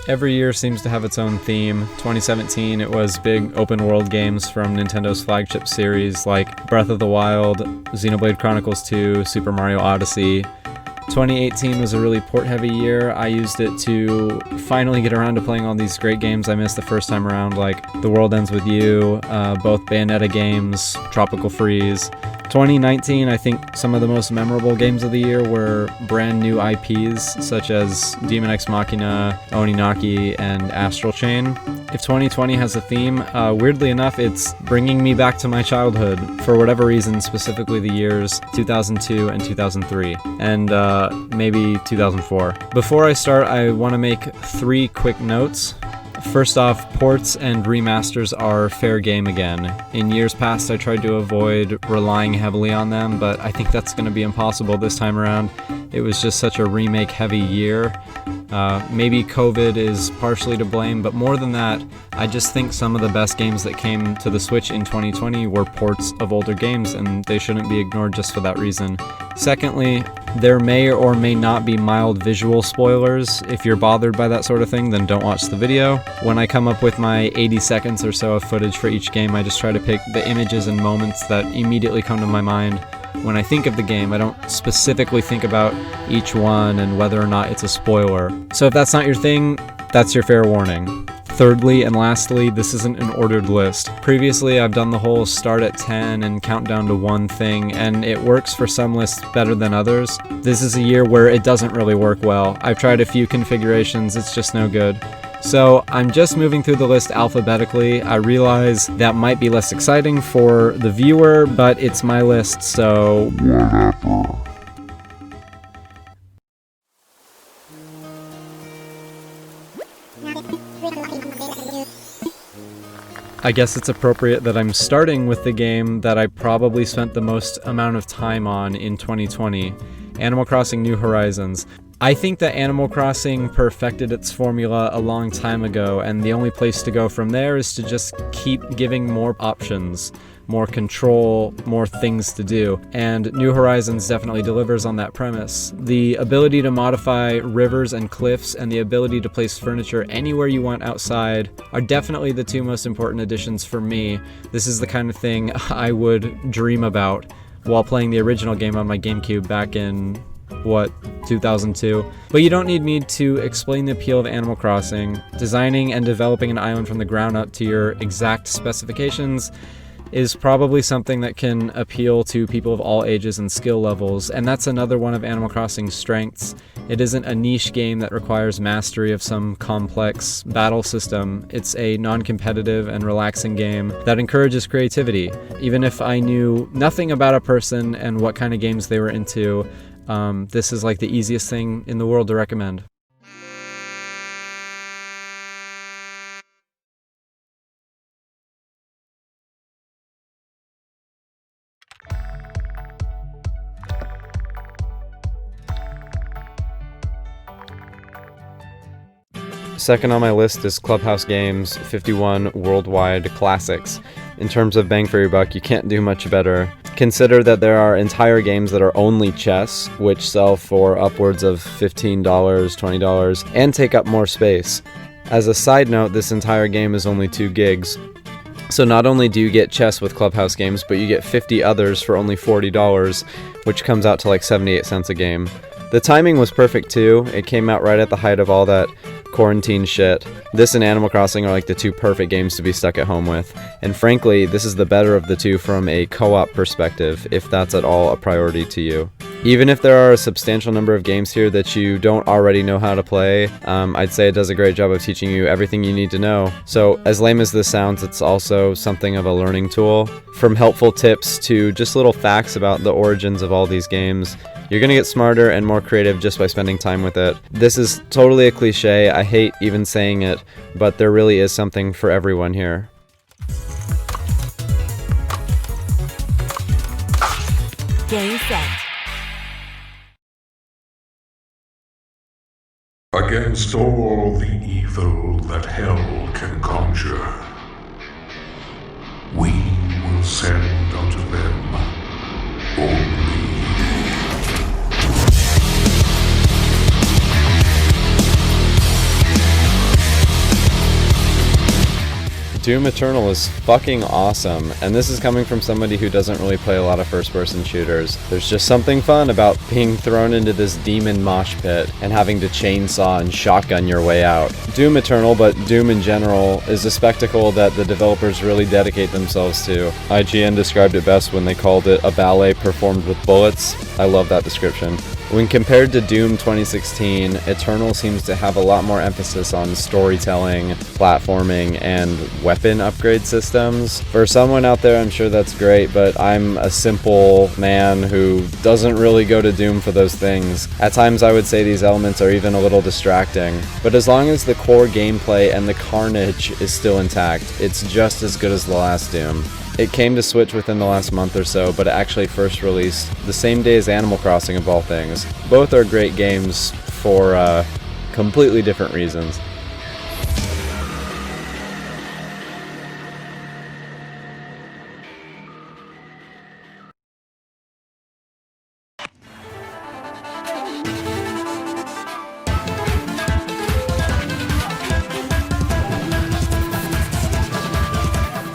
Every year seems to have its own theme. 2017, it was big open world games from Nintendo's flagship series like Breath of the Wild, Xenoblade Chronicles 2, Super Mario Odyssey. 2018 was a really port-heavy year. I used it to finally get around to playing all these great games I missed the first time around, like The World Ends With You, both Bayonetta games, Tropical Freeze. 2019, I think some of the most memorable games of the year were brand new IPs such as Demon X Machina, Oninaki, and Astral Chain. If 2020 has a theme, weirdly enough, it's bringing me back to my childhood for whatever reason, specifically the years 2002 and 2003, and maybe 2004. Before I start, I want to make 3 quick notes. First off, ports and remasters are fair game again. In years past, I tried to avoid relying heavily on them, but I think that's going to be impossible this time around. It was just such a remake-heavy year. Maybe COVID is partially to blame, but more than that, I just think some of the best games that came to the Switch in 2020 were ports of older games, and they shouldn't be ignored just for that reason. Secondly, there may or may not be mild visual spoilers. If you're bothered by that sort of thing, then don't watch the video. When I come up with my 80 seconds or so of footage for each game, I just try to pick the images and moments that immediately come to my mind when I think of the game. I don't specifically think about each one and whether or not it's a spoiler. So if that's not your thing, that's your fair warning. Thirdly and lastly, this isn't an ordered list. Previously, I've done the whole start at 10 and count down to one thing, and it works for some lists better than others. This is a year where it doesn't really work well. I've tried a few configurations, it's just no good. So I'm just moving through the list alphabetically. I realize that might be less exciting for the viewer, but it's my list, so whatever. I guess it's appropriate that I'm starting with the game that I probably spent the most amount of time on in 2020, Animal Crossing New Horizons. I think that Animal Crossing perfected its formula a long time ago, and the only place to go from there is to just keep giving more options, more control, more things to do. And New Horizons definitely delivers on that premise. The ability to modify rivers and cliffs and the ability to place furniture anywhere you want outside are definitely the 2 most important additions for me. This is the kind of thing I would dream about while playing the original game on my GameCube back in 2002. But you don't need me to explain the appeal of Animal Crossing. Designing and developing an island from the ground up to your exact specifications is probably something that can appeal to people of all ages and skill levels, and that's another one of Animal Crossing's strengths. It isn't a niche game that requires mastery of some complex battle system. It's a non-competitive and relaxing game that encourages creativity. Even if I knew nothing about a person and what kind of games they were into, this is like the easiest thing in the world to recommend. Second on my list is Clubhouse Games' 51 Worldwide Classics. In terms of bang for your buck, you can't do much better. Consider that there are entire games that are only chess, which sell for upwards of $15, $20, and take up more space. As a side note, this entire game is only 2 gigs. So not only do you get chess with Clubhouse Games, but you get 50 others for only $40, which comes out to like 78 cents a game. The timing was perfect too. It came out right at the height of all that quarantine shit. This and Animal Crossing are like the 2 perfect games to be stuck at home with. And frankly, this is the better of the 2 from a co-op perspective, if that's at all a priority to you. Even if there are a substantial number of games here that you don't already know how to play, I'd say it does a great job of teaching you everything you need to know. So as lame as this sounds, it's also something of a learning tool. From helpful tips to just little facts about the origins of all these games, you're gonna get smarter and more creative just by spending time with it. This is totally a cliche, I hate even saying it, but there really is something for everyone here. Game set. Against all the evil that hell can conjure, we will send unto them only. Doom Eternal is fucking awesome, and this is coming from somebody who doesn't really play a lot of first-person shooters. There's just something fun about being thrown into this demon mosh pit and having to chainsaw and shotgun your way out. Doom Eternal, but Doom in general, is a spectacle that the developers really dedicate themselves to. IGN described it best when they called it a ballet performed with bullets. I love that description. When compared to Doom 2016, Eternal seems to have a lot more emphasis on storytelling, platforming, and weapon upgrade systems. For someone out there, I'm sure that's great, but I'm a simple man who doesn't really go to Doom for those things. At times I would say these elements are even a little distracting, but as long as the core gameplay and the carnage is still intact, it's just as good as the last Doom. It came to Switch within the last month or so, but it actually first released the same day as Animal Crossing of all things. Both are great games for completely different reasons.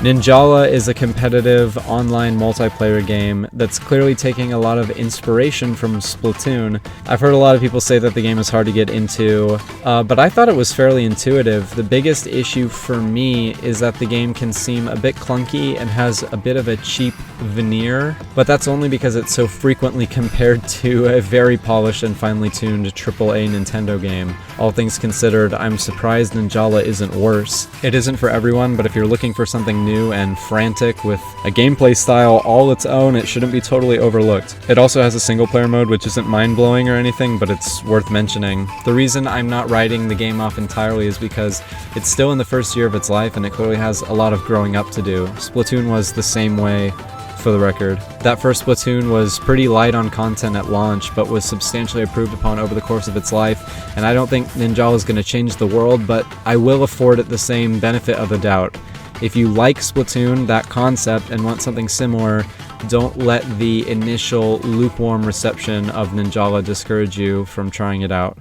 Ninjala is a competitive online multiplayer game that's clearly taking a lot of inspiration from Splatoon. I've heard a lot of people say that the game is hard to get into, but I thought it was fairly intuitive. The biggest issue for me is that the game can seem a bit clunky and has a bit of a cheap veneer, but that's only because it's so frequently compared to a very polished and finely tuned AAA Nintendo game. All things considered, I'm surprised Ninjala isn't worse. It isn't for everyone, but if you're looking for something new and frantic with a gameplay style all its own, it shouldn't be totally overlooked. It also has a single player mode which isn't mind-blowing or anything, but it's worth mentioning. The reason I'm not writing the game off entirely is because it's still in the first year of its life and it clearly has a lot of growing up to do. Splatoon was the same way, for the record. That first Splatoon was pretty light on content at launch, but was substantially improved upon over the course of its life, and I don't think Ninjala is going to change the world, but I will afford it the same benefit of the doubt. If you like Splatoon, that concept, and want something similar, don't let the initial lukewarm reception of Ninjala discourage you from trying it out.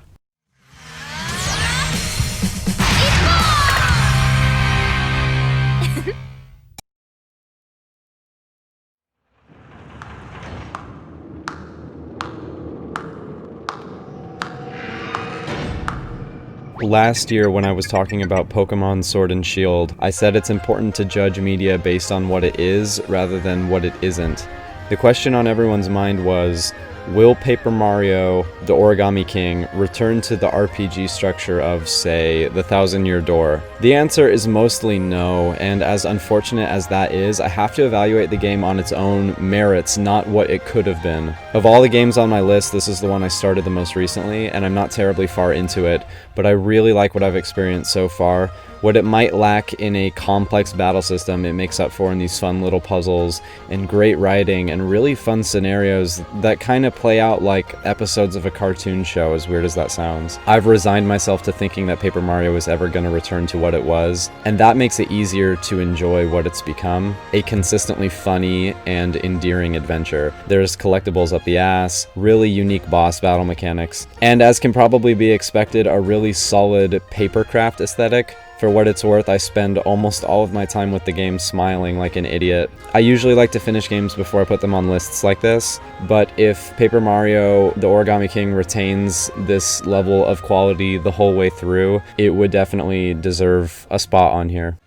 Last year, when I was talking about Pokemon Sword and Shield, I said it's important to judge media based on what it is rather than what it isn't. The question on everyone's mind was, will Paper Mario, the Origami King, return to the RPG structure of, say, the Thousand Year Door? The answer is mostly no, and as unfortunate as that is, I have to evaluate the game on its own merits, not what it could have been. Of all the games on my list, this is the one I started the most recently, and I'm not terribly far into it, but I really like what I've experienced so far. What it might lack in a complex battle system, it makes up for in these fun little puzzles, and great writing, and really fun scenarios that kind of play out like episodes of a cartoon show, as weird as that sounds. I've resigned myself to thinking that Paper Mario is ever going to return to what it was, and that makes it easier to enjoy what it's become, a consistently funny and endearing adventure. There's collectibles up the ass, really unique boss battle mechanics, and as can probably be expected, a really solid papercraft aesthetic. For what it's worth, I spend almost all of my time with the game smiling like an idiot. I usually like to finish games before I put them on lists like this, but if Paper Mario, the Origami King retains this level of quality the whole way through, it would definitely deserve a spot on here.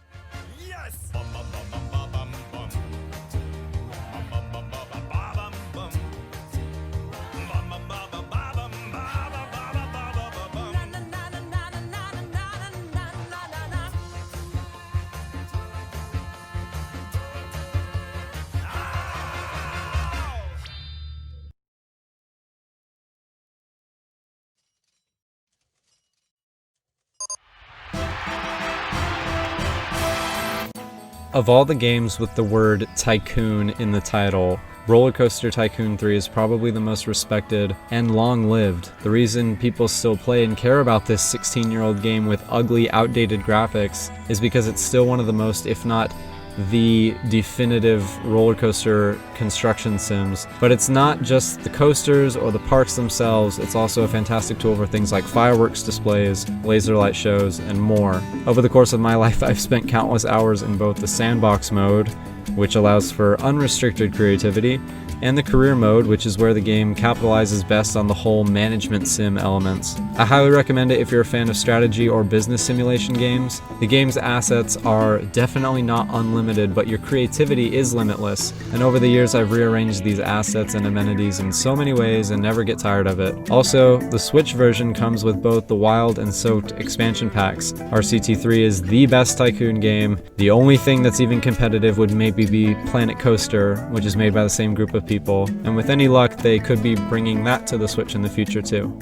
Of all the games with the word Tycoon in the title, Roller Coaster Tycoon 3 is probably the most respected and long-lived. The reason people still play and care about this 16-year-old game with ugly, outdated graphics is because it's still one of the most, if not the definitive roller coaster construction sims. But it's not just the coasters or the parks themselves, it's also a fantastic tool for things like fireworks displays, laser light shows, and more. Over the course of my life, I've spent countless hours in both the sandbox mode, which allows for unrestricted creativity, and the career mode, which is where the game capitalizes best on the whole management sim elements. I highly recommend it if you're a fan of strategy or business simulation games. The game's assets are definitely not unlimited, but your creativity is limitless, and over the years I've rearranged these assets and amenities in so many ways and never get tired of it. Also, the Switch version comes with both the Wild and Soaked expansion packs. RCT3 is the best tycoon game. The only thing that's even competitive would maybe be Planet Coaster, which is made by the same group of people, and with any luck they could be bringing that to the Switch in the future too.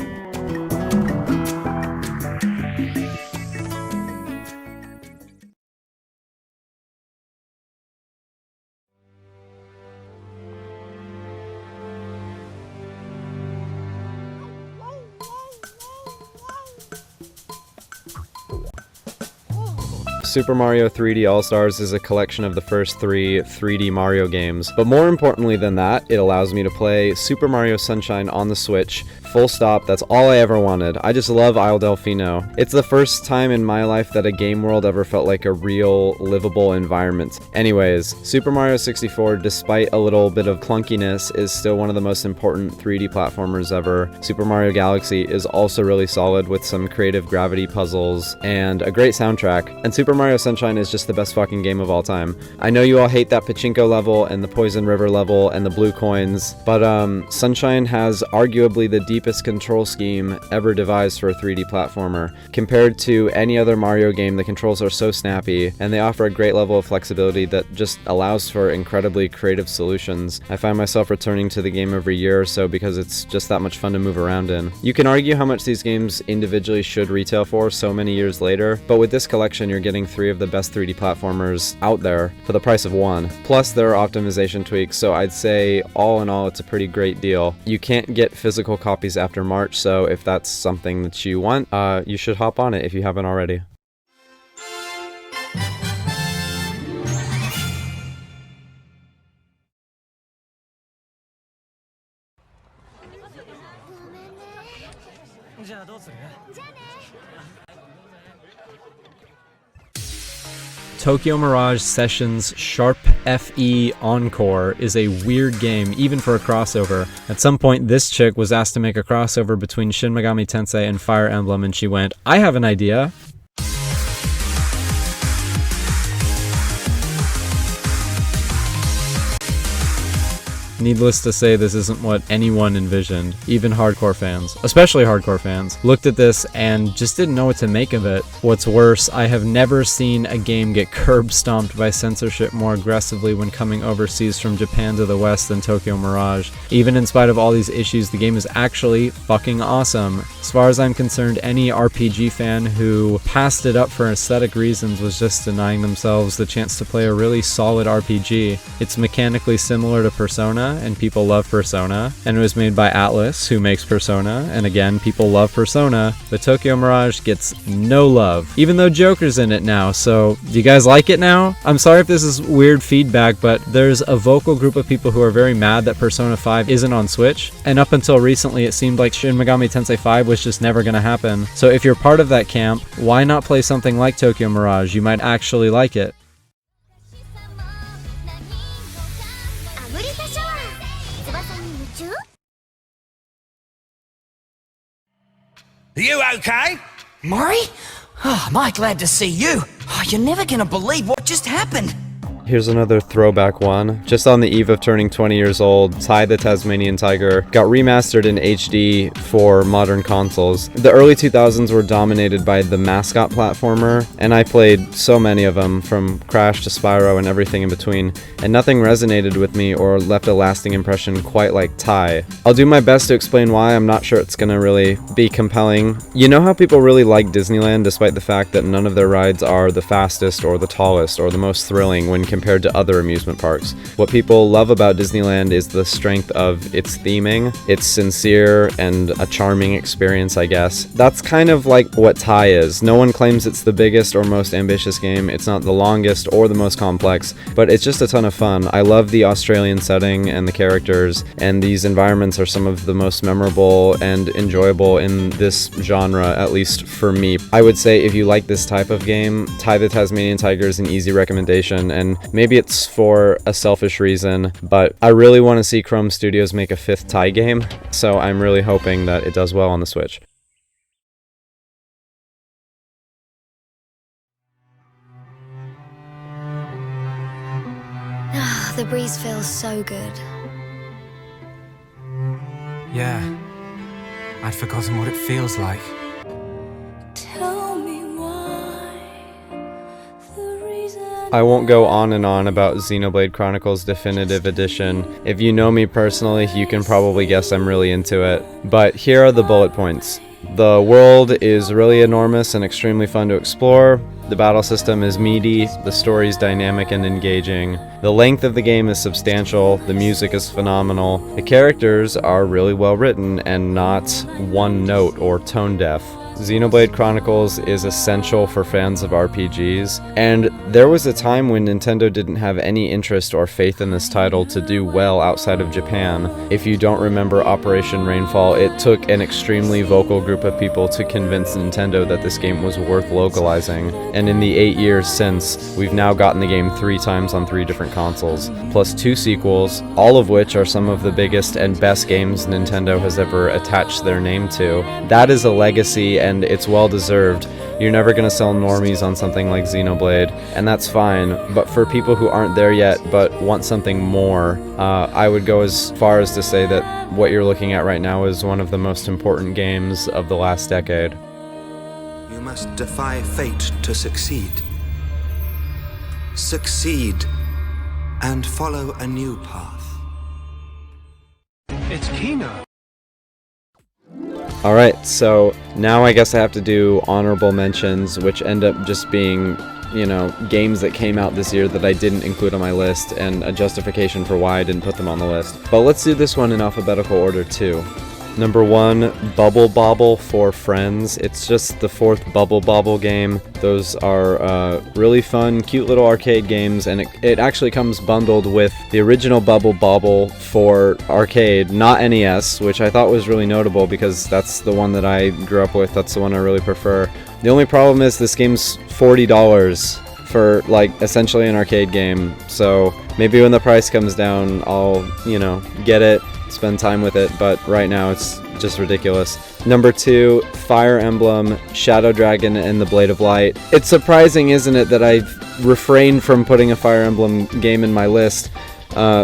Super Mario 3D All-Stars is a collection of the first 3 3D Mario games, but more importantly than that, it allows me to play Super Mario Sunshine on the Switch. Full stop, that's all I ever wanted. I just love Isle Delfino. It's the first time in my life that a game world ever felt like a real, livable environment. Anyways, Super Mario 64, despite a little bit of clunkiness, is still one of the most important 3D platformers ever. Super Mario Galaxy is also really solid with some creative gravity puzzles and a great soundtrack. And Super Mario Sunshine is just the best fucking game of all time. I know you all hate that Pachinko level and the Poison River level and the blue coins, but Sunshine has arguably the deepest control scheme ever devised for a 3D platformer. Compared to any other Mario game, the controls are so snappy, and they offer a great level of flexibility that just allows for incredibly creative solutions. I find myself returning to the game every year or so because it's just that much fun to move around in. You can argue how much these games individually should retail for so many years later, but with this collection you're getting 3 of the best 3D platformers out there for the price of 1. Plus there are optimization tweaks, so I'd say all in all it's a pretty great deal. You can't get physical copies after March, so if that's something that you want, you should hop on it if you haven't already. Tokyo Mirage Sessions Sharp FE Encore is a weird game, even for a crossover. At some point, this chick was asked to make a crossover between Shin Megami Tensei and Fire Emblem, and she went, "I have an idea." Needless to say, this isn't what anyone envisioned. Even hardcore fans, especially hardcore fans, looked at this and just didn't know what to make of it. What's worse, I have never seen a game get curb stomped by censorship more aggressively when coming overseas from Japan to the West than Tokyo Mirage. Even in spite of all these issues, the game is actually fucking awesome. As far as I'm concerned, any RPG fan who passed it up for aesthetic reasons was just denying themselves the chance to play a really solid RPG. It's mechanically similar to Persona, and people love Persona, and it was made by Atlas, who makes Persona, and again, people love Persona, but Tokyo Mirage gets no love, even though Joker's in it now. So do you guys like it now? I'm sorry if this is weird feedback, but there's a vocal group of people who are very mad that Persona 5 isn't on Switch, and up until recently it seemed like Shin Megami Tensei 5 was just never gonna happen. So if you're part of that camp, why not play something like Tokyo Mirage? You might actually like it. Are you okay? Maury? Oh, am I glad to see you. Oh, you're never gonna believe what just happened. Here's another throwback one. Just on the eve of turning 20 years old, Ty the Tasmanian Tiger got remastered in HD for modern consoles. The early 2000s were dominated by the mascot platformer, and I played so many of them, from Crash to Spyro and everything in between, and nothing resonated with me or left a lasting impression quite like Ty. I'll do my best to explain why. I'm not sure it's gonna really be compelling. You know how people really like Disneyland despite the fact that none of their rides are the fastest or the tallest or the most thrilling when compared compared to other amusement parks. What people love about Disneyland is the strength of its theming. It's sincere and a charming experience, I guess. That's kind of like what Thai is. No one claims it's the biggest or most ambitious game. It's not the longest or the most complex, but it's just a ton of fun. I love the Australian setting and the characters, and these environments are some of the most memorable and enjoyable in this genre, at least for me. I would say if you like this type of game, Thai the Tasmanian Tiger is an easy recommendation, and maybe it's for a selfish reason, but I really want to see Chrome Studios make a 5th Thai game, so I'm really hoping that it does well on the Switch. The breeze feels so good. Yeah, I'd forgotten what it feels like. Tell me why. The reason I won't go on and on about Xenoblade Chronicles Definitive Edition. If you know me personally, you can probably guess I'm really into it. But here are the bullet points. The world is really enormous and extremely fun to explore. The battle system is meaty, the story is dynamic and engaging. The length of the game is substantial, the music is phenomenal. The characters are really well written and not one note or tone deaf. Xenoblade Chronicles is essential for fans of RPGs, and there was a time when Nintendo didn't have any interest or faith in this title to do well outside of Japan. If you don't remember Operation Rainfall, it took an extremely vocal group of people to convince Nintendo that this game was worth localizing, and in the 8 years since, we've now gotten the game 3 times on 3 different consoles, plus 2 sequels, all of which are some of the biggest and best games Nintendo has ever attached their name to. That is a legacy, and it's well deserved. You're never going to sell normies on something like Xenoblade, and that's fine, but for people who aren't there yet but want something more, I would go as far as to say that what you're looking at right now is one of the most important games of the last decade. You must defy fate to succeed. Succeed and follow a new path. It's Kino. Alright, so now I guess I have to do honorable mentions, which end up just being, you know, games that came out this year that I didn't include on my list, and a justification for why I didn't put them on the list. But let's do this one in alphabetical order too. Number 1, Bubble Bobble for Friends. It's just the 4th Bubble Bobble game. Those are really fun, cute little arcade games, and it actually comes bundled with the original Bubble Bobble for arcade, not NES, which I thought was really notable because that's the one that I grew up with. That's the one I really prefer. The only problem is this game's $40 for, like, essentially an arcade game, so maybe when the price comes down, I'll, you know, get it, spend time with it, but right now it's just ridiculous. Number 2, Fire Emblem, Shadow Dragon, and the Blade of Light. It's surprising, isn't it, that I've refrained from putting a Fire Emblem game in my list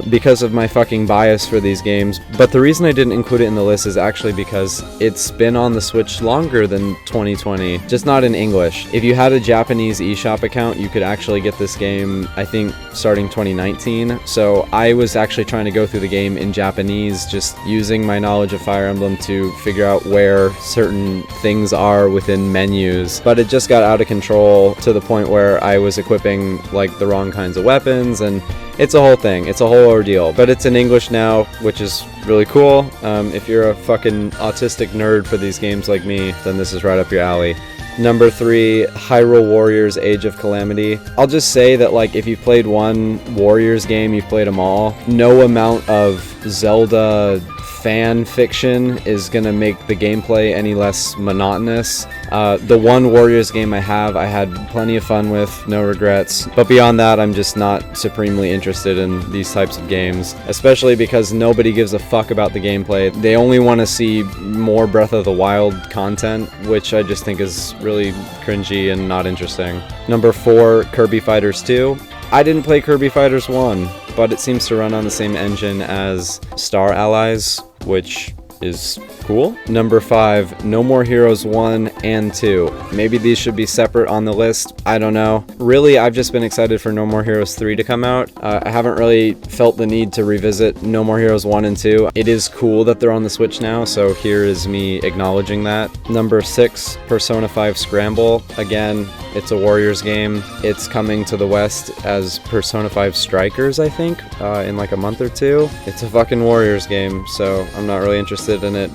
because of my fucking bias for these games, but the reason I didn't include it in the list is actually because it's been on the Switch longer than 2020, just not in English. If you had a Japanese eShop account, you could actually get this game, I think, starting 2019, so I was actually trying to go through the game in Japanese, just using my knowledge of Fire Emblem to figure out where certain things are within menus, but it just got out of control to the point where I was equipping, like, the wrong kinds of weapons, and it's a whole thing. It's a whole ordeal. But it's in English now, which is really cool. If you're a fucking autistic nerd for these games like me, then this is right up your alley. Number 3, Hyrule Warriors Age of Calamity. I'll just say that, like, if you've played one Warriors game, you've played them all. No amount of Zelda fan fiction is gonna make the gameplay any less monotonous. The one Warriors game I had plenty of fun with, no regrets. But beyond that, I'm just not supremely interested in these types of games, especially because nobody gives a fuck about the gameplay. They only want to see more Breath of the Wild content, which I just think is really cringy and not interesting. Number 4, Kirby Fighters 2. I didn't play Kirby Fighters 1, but it seems to run on the same engine as Star Allies, which is cool. Number 5, No More Heroes 1 and 2. Maybe these should be separate on the list. I don't know. Really, I've just been excited for No More Heroes 3 to come out. I haven't really felt the need to revisit No More Heroes 1 and 2. It is cool that they're on the Switch now, so here is me acknowledging that. Number 6, Persona 5 Scramble. Again, it's a Warriors game. It's coming to the West as Persona 5 Strikers, I think, in like a month or two. It's a fucking Warriors game, so I'm not really interested in it.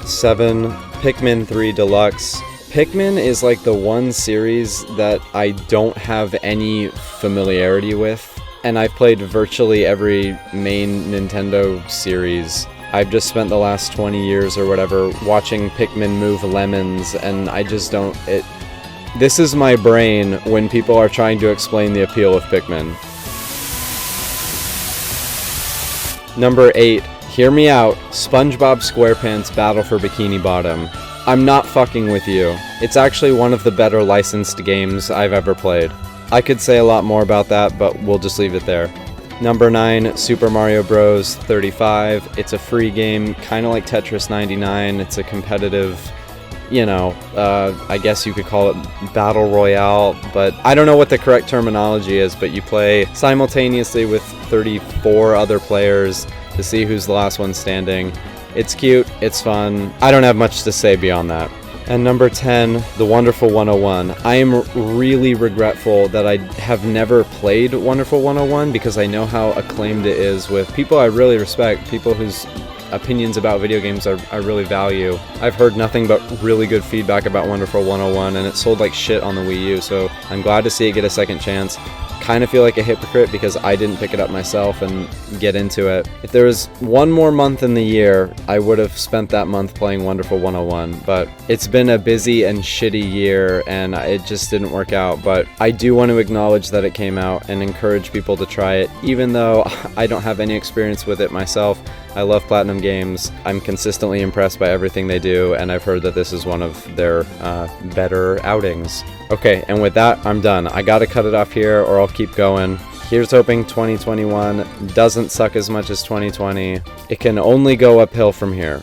7, Pikmin 3 Deluxe. Pikmin is like the one series that I don't have any familiarity with, and I've played virtually every main Nintendo series. I've just spent the last 20 years or whatever watching Pikmin move lemons, and I just don't... This is my brain when people are trying to explain the appeal of Pikmin. Number 8, hear me out, SpongeBob SquarePants Battle for Bikini Bottom. I'm not fucking with you. It's actually one of the better licensed games I've ever played. I could say a lot more about that, but we'll just leave it there. Number 9, Super Mario Bros. 35. It's a free game, kind of like Tetris 99. It's a competitive, I guess you could call it Battle Royale, but I don't know what the correct terminology is, but you play simultaneously with 34 other players to see who's the last one standing. It's cute, it's fun. I don't have much to say beyond that. And number 10, The Wonderful 101. I am really regretful that I have never played Wonderful 101 because I know how acclaimed it is with people I really respect, people whose opinions about video games I really value. I've heard nothing but really good feedback about Wonderful 101, and it sold like shit on the Wii U, so I'm glad to see it get a second chance. Kind of feel like a hypocrite because I didn't pick it up myself and get into it. If there was one more month in the year, I would have spent that month playing Wonderful 101, but it's been a busy and shitty year and it just didn't work out. But I do want to acknowledge that it came out and encourage people to try it, even though I don't have any experience with it myself. I love Platinum Games. I'm consistently impressed by everything they do, and I've heard that this is one of their better outings. Okay, and with that, I'm done. I gotta cut it off here or I'll keep going. Here's hoping 2021 doesn't suck as much as 2020. It can only go uphill from here.